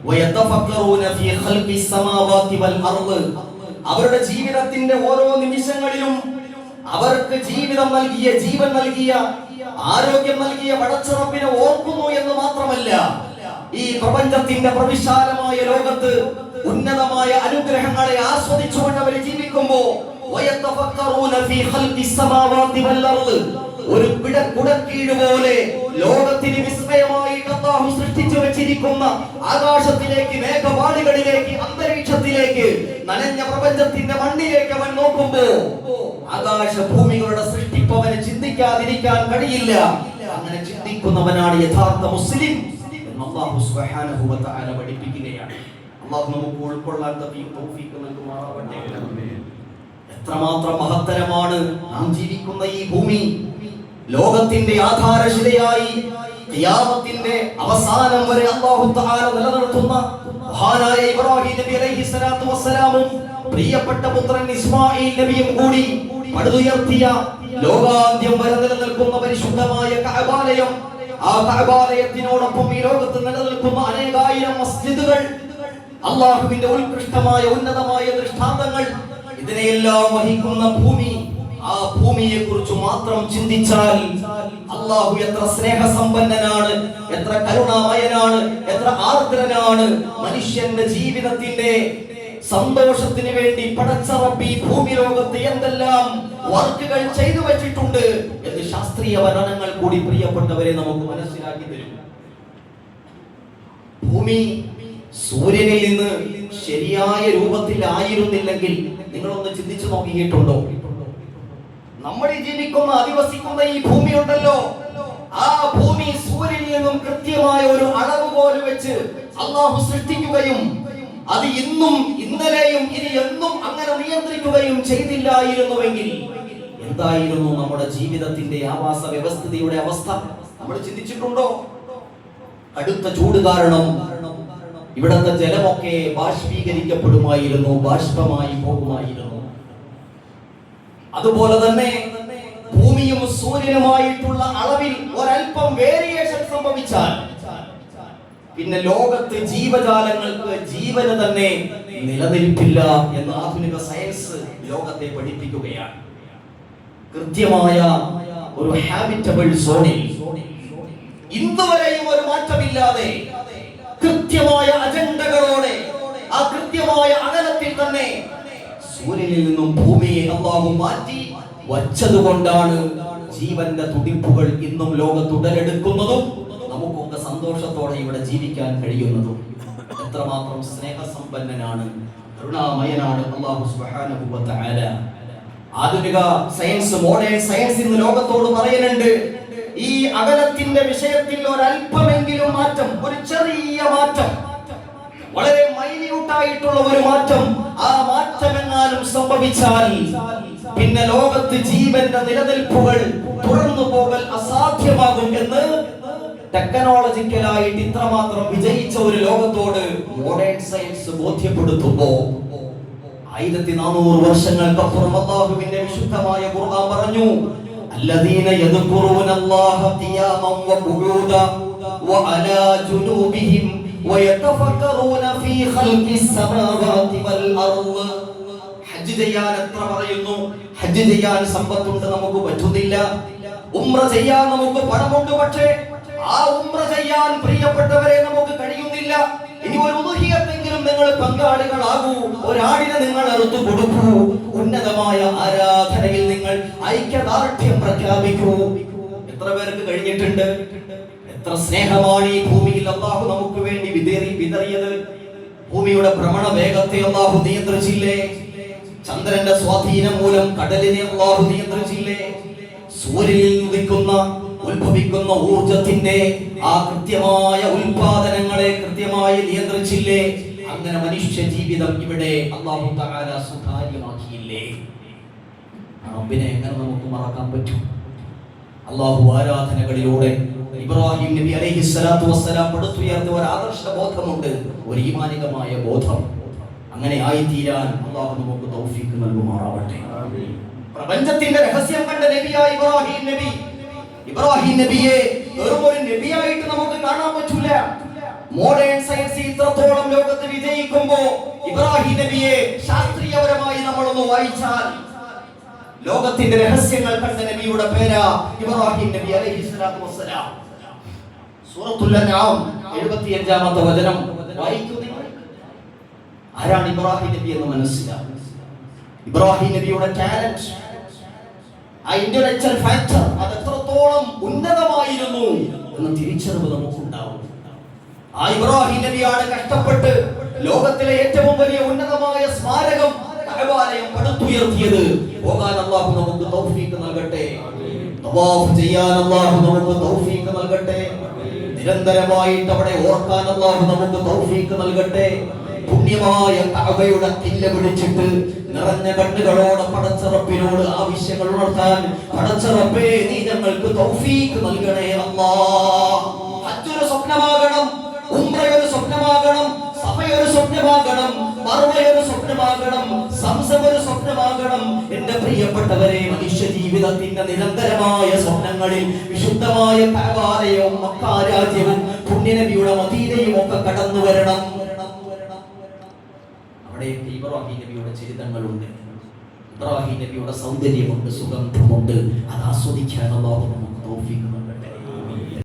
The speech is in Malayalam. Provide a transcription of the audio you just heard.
വയതഫക്കറൂന ഫീ ഖൽഖിസ് സമാവാതി വൽ അർദ്. അവരുടെ ജീവിതത്തിന്റെ ഓരോ നിമിഷങ്ങളിലും അവർക്ക് ജീവിതം നൽകിയ, ജീവൻ നൽകിയ, ആരോഗ്യം നൽകിയ പടച്ചറപ്പിനെ ഓർക്കുന്നു എന്ന് മാത്രമല്ല, ഈ പ്രപഞ്ചത്തിന്റെ പ്രവിശാലമായ ലോകത്ത് ഉന്നതമായ അനുഗ്രഹങ്ങളെ ആസ്വദിച്ചുകൊണ്ട് അവർ ജീവിക്കുമ്പോൾ ഒരു കുടക്കീഴ് പോലെ ലോകത്തിന് വിസ്മയമായിട്ട് അല്ലാഹു സൃഷ്ടിച്ചു വെച്ചിരിക്കുന്ന ആകാശത്തിലേക്ക്, മേഘപാളികളിലേക്ക്, അന്തരീക്ഷത്തിലേക്ക്, നനഞ്ഞ പ്രപഞ്ചത്തിന്റെ മണ്ണിലേക്ക് അവൻ നോക്കുമ്പോ ആകാശഭൂമികളുടെ സൃഷ്ടിപ്പവന് ചിന്തിക്കാതിരിക്കാൻ കഴിയില്ല. അങ്ങനെ ചിന്തിക്കുന്നവനാണ് യഥാർത്ഥ മുസ്ലിം എന്ന് അല്ലാഹു സുബ്ഹാനഹു വ തആല പഠിപ്പിക്കുകയാണ്. അല്ലാഹു നമുക്ക് ഉൾക്കൊള്ളാൻ തൗഫീഖ് നൽകുമാറാവട്ടെ. എത്രമാത്രം മഹത്തരമാണ് നാം ജീവിക്കുന്ന ഈ ഭൂമി. ലോകത്തിന്റെ ആധാരശിലയായി ഖിയാമത്തിന്റെ അവസാനം വരെ അല്ലാഹു തആല നിലനിർത്തുന്ന മഹാനായ ഇബ്രാഹിം നബി അലൈഹിസ്സലാത്തു വസ്സലാമും പ്രിയപ്പെട്ട പുത്രൻ ഇസ്മാഈൽ നബിയും കൂടി പടുതുയർത്തിയ ലോകാന്ത്യം വരെ നിലനിൽക്കുന്ന പരിശുദ്ധമായ കഅബാലയം, ആ കഅബാലയത്തിനോടൊപ്പം ഈ ലോകത്ത് നിലനിൽക്കുന്ന അനേകായിരം മസ്ജിദുകൾ, അല്ലാഹുവിന്റെ ഉത്കൃഷ്ടമായ ഉന്നതമായ ദൃഷ്ടാന്തങ്ങൾ, ഇതിനെയെല്ലാം വഹിക്കുന്ന ഭൂമി, ആ ഭൂമിയെ കുറിച്ച് മാത്രം ചിന്തിച്ചാൽ അല്ലാഹു എത്ര സ്നേഹസമ്പന്നനാണ്, എത്ര കരുണാമയനാണ്, എത്ര ആർദ്രനാണ്. മനുഷ്യന്റെ ജീവിതത്തിന്റെ സന്തോഷത്തിന് വേണ്ടി പടച്ച റബ്ബ് ഈ ഭൂമി ലോകത്ത് എന്തെല്ലാം വർക്കുകൾ ചെയ്തു വെച്ചിട്ടുണ്ട് എന്ന് ശാസ്ത്രീയ പഠനങ്ങൾ കൂടി പ്രിയപ്പെട്ടവരെ നമുക്ക് മനസ്സിലാക്കി തരും. ഭൂമി സൂര്യനിൽ നിന്ന് ശരിയായ രൂപത്തിൽ ആയിരുന്നില്ലെങ്കിൽ നിങ്ങളൊന്ന് ചിന്തിച്ചു നോക്കിയിട്ടുണ്ടോ? നമ്മൾ ജീവിക്കുന്ന, അധിവസിക്കുന്ന ഈ ഭൂമി ഉണ്ടല്ലോ, ആ ഭൂമി സൂര്യനിൽ നിന്നും കൃത്യമായ ഒരു അളവുകോല് വെച്ച് അല്ലാഹു സൃഷ്ടിക്കുകയും അത് ഇന്നും ഇന്നലെയും ഇനി എന്നും അങ്ങനെ നിയന്ത്രിക്കുകയും ചെയ്തില്ലായിരുന്നുവെങ്കിൽ എന്തായിരുന്നു നമ്മുടെ ജീവിതത്തിന്റെ ആവാസ വ്യവസ്ഥിതിയുടെ അവസ്ഥ? നമ്മൾ ചിന്തിച്ചിട്ടുണ്ടോ? അടുത്ത ചൂട് കാരണം ഇവിടത്തെ ജലമൊക്കെ ബാഷ്പീകരിക്കപ്പെടുമായിരുന്നു, ബാഷ്പമായി പോകുമായിരുന്നു. അതുപോലെ തന്നെ ഭൂമിയും സൂര്യനുമായിട്ടുള്ള അളവിൽ ഒരൽപ്പം വേരിയേഷൻ സംഭവിച്ചാൽ പിന്നെ ലോകത്ത് ജീവജാലങ്ങൾക്ക് ജീവന് തന്നെ നിലനിൽപ്പില്ല എന്ന് ആധുനിക സയൻസ് ലോകത്തെ പഠിപ്പിക്കുകയാണ്. കൃത്യമായ ഒരു ഹാബിറ്റബിൾ സോണിൽ ഇന്നുവരെയും ഒരു മാറ്റമില്ലാതെ കൃത്യമായ അജണ്ടകളോടെ ആ കൃത്യമായ അകലത്തിൽ തന്നെ സൂര്യനിൽ നിന്നും ഭൂമിയെ അല്ലാഹു മാറ്റി വച്ചതുകൊണ്ടാണ് ജീവന്റെ തുടിപ്പുകൾ ഇന്നും ലോകത്ത് ഉടലെടുക്കുന്നതും നമുക്കൊക്കെ സന്തോഷത്തോടെ ഇവിടെ ജീവിക്കാൻ കഴിയുന്നതും. എത്രമാത്രം സ്നേഹസമ്പന്നനാണ്, കരുണാമയനാണ് അല്ലാഹു സുബ്ഹാനഹു വ തആല. ആധുനിക സയൻസ്, മോഡേൺ സയൻസ് ഇന്ന് ലോകത്തോട് പറയുന്നുണ്ട്, ഈ അകലത്തിന്റെ വിഷയത്തിൽ ഒരല്പമെങ്കിലും മാറ്റം, ഒരു ചെറിയ മാറ്റം, വളരെ മൈന്യൂട്ടായിട്ടുള്ള ഒരു മാറ്റം, ആ മാറ്റമെങ്ങാനും സംഭവിച്ചാൽ പിന്നെ ലോകത്ത് ജീവന്റെ നിലനിൽപ്പുകൾ തുറന്നു പോകൽ അസാധ്യമാകും എന്ന് ടെക്നോളജിക്കലായിട്ട് ഇത്രമാത്രം വിജയിച്ച ഒരു ലോകത്തോട് മോഡേൺ സയൻസ് ബോധ്യപ്പെടുത്തുമ്പോ 1400 വർഷങ്ങൾക്കപ്പുറം അല്ലാഹുവിന്റെ വിശുദ്ധമായ ഖുർആൻ പറഞ്ഞു, الذين يذكرون الله قياما وقعودا وعلى جنوبهم ويتفكرون في خلق السماوات والأرض. ഹജ്ജ് ചെയ്യാൻ എത്ര പറയുന്നു, ഹജ്ജ് ചെയ്യാൻ സമ്പത്തുണ്ട്, നമുക്ക് പറ്റുന്നില്ല. ഉംറ ചെയ്യാൻ നമുക്ക് പണമുണ്ട്, പക്ഷേ ആ ഉംറ ചെയ്യാൻ പ്രിയപ്പെട്ടവരെ നമുക്ക് കഴിയുന്നില്ല. ഇനി ഒരു ഉദ്ഹിയത്തെങ്കിലും നിങ്ങൾ പങ്കാളികളാകൂ, ഒരാടിനെ നിങ്ങൾ അറുത്തു കൊടുക്കൂ, ഉന്നതമായ ആരാധനയിൽ നിങ്ങൾ ഐക്യദാർഢ്യം പ്രഖ്യാപിക്കൂ. എത്ര പേർക്ക് കഴിഞ്ഞിട്ടുണ്ട്? എത്ര സ്നേഹമാണ് ഈ ഭൂമിയിൽ അല്ലാഹു നമുക്ക് വേണ്ടി വിതറിയത്. ഭൂമിയുടെ ഭ്രമണ വേഗത്തെ അല്ലാഹു നിയന്ത്രിച്ചില്ലേ? ചന്ദ്രന്റെ സ്വാധീനം മൂലം കടലിനെ അല്ലാഹു നിയന്ത്രിച്ചില്ലേ? സൂര്യനിൽ ഉത്ഭവിക്കുന്ന ഊർജത്തിന്റെ ആ കൃത്യമായ ഉൽപാദനങ്ങളെ കൃത്യമായി നിയന്ത്രിച്ചില്ലേ? അങ്ങനെ മനുഷ്യ ജീവിതം ഇവിടെ അല്ലാഹു തആല സുഖാര്യമാക്കിയില്ലേ? റബ്ബിനെ എങ്ങനെ നമുക്ക് മറക്കാൻ പറ്റും? അല്ലാഹു ആരാധനകളിലൂടെ ഇബ്രാഹിം നബി അലൈഹിസ്സലാത്തു വസ്സലാം പടുത്തുയർത്തിയ ഒരു ആദർശ ബോധമുണ്ട്, ഒരു ഈമാനികമായ ബോധം. അങ്ങനെ ആയിത്തീരാൻ അല്ലാഹു നമുക്ക് തൗഫീഖ് നൽകുമാറാവട്ടെ. പ്രപഞ്ചത്തിന്റെ രഹസ്യം കണ്ട നബിയായ ഇബ്രാഹിം നബിയെ വെറും ഒരു നബിയായിട്ട് നമുക്ക് കാണാൻ പറ്റില്ല. മോഡേൺ സയൻസ് ഇത്രത്തോളം ലോകത്ത് വിജയിക്കുമ്പോ ഇബ്രാഹിം നബിയെ ശാസ്ത്രീയപരമായി നമ്മളൊന്ന് വായിച്ചാൽ ലോകത്തിന്റെ രഹസ്യങ്ങൾ കണ്ട നബിയുടെ പേരാ ഇബ്രാഹിം നബി അലൈഹിസ്സലാത്തു വസ്സലാം. സൂറത്തുൽ അൻആം 75-ാമത്തെ വചനം വായിക്കൂ നിങ്ങൾ. ആരാണ് ഇബ്രാഹിം നബി എന്ന് മനസ്സിലാക്കുക. ഇബ്രാഹിം നബിയുടെ ടാലന്റ്, ആ ഇന്റലക്ച്വൽ ഫാക്ടർ അത് എത്രത്തോളം ഉന്നതമായിരുന്നു എന്ന് തിരിച്ചറിവ് നമുക്കുണ്ടാവും. ആ ഇബ്രാഹിം നബിയാണ് കഷ്ടപ്പെട്ട് ലോകത്തിലെ ഏറ്റവും വലിയ ഉന്നതമായ സ്മാരകം കഅബാലയം പടുത്തുയർത്തിയത്. പോകാൻ അല്ലാഹു നമുക്ക് തൗഫീഖ് നൽകട്ടെ. തവാഫ് ചെയ്യാൻ അല്ലാഹു നമുക്ക് തൗഫീഖ് നൽകട്ടെ. നിരന്തരമായിട്ട് അവിടെ ഓർക്കാൻ അല്ലാഹു നമുക്ക് തൗഫീഖ് നൽകട്ടെ. പുണ്യമായ കഅബയുടെ കില്ല പിടിച്ചിട്ട് നിറഞ്ഞ കണ്ണുകളോടെ പടച്ചറപ്പിനോട് ആവശ്യങ്ങൾ ഉണർത്താൻ പടച്ചറപ്പേ നീ ഞങ്ങൾക്ക് തൗഫീഖ് നൽകണേ അല്ലാഹ്. ഹജ്ജ് ഒരു സ്വപ്നമാകണം, ഉംറ ഒരു സ്വപ്നമാകണം, സഫ ഒരു സ്വപ്നമാകണം, മർവ ഒരു സ്വപ്നമാകണം, സംസം ഒരു സ്വപ്നമാകണം. എന്റെ പ്രിയപ്പെട്ടവരെ, മനുഷ്യ ജീവിതത്തിന്റെ നിരന്തരമായ സ്വപ്നങ്ങളിൽ വിശുദ്ധമായ കഅബാലയവും മക്ക രാജ്യവും പുണ്യനബിയുടെ മദീനയും ഒക്കെ കടന്നു വരണം. അവിടെയൊക്കെ ഇബ്രാഹിം നബിയുടെ ചരിത്രങ്ങളുണ്ട്. ഇബ്രാഹിം നബിയുടെ സൗന്ദര്യമുണ്ട്, സുഗന്ധമുണ്ട്. അത് ആസ്വദിക്കാൻ അല്ലാഹു നമുക്ക് തൗഫീഖ്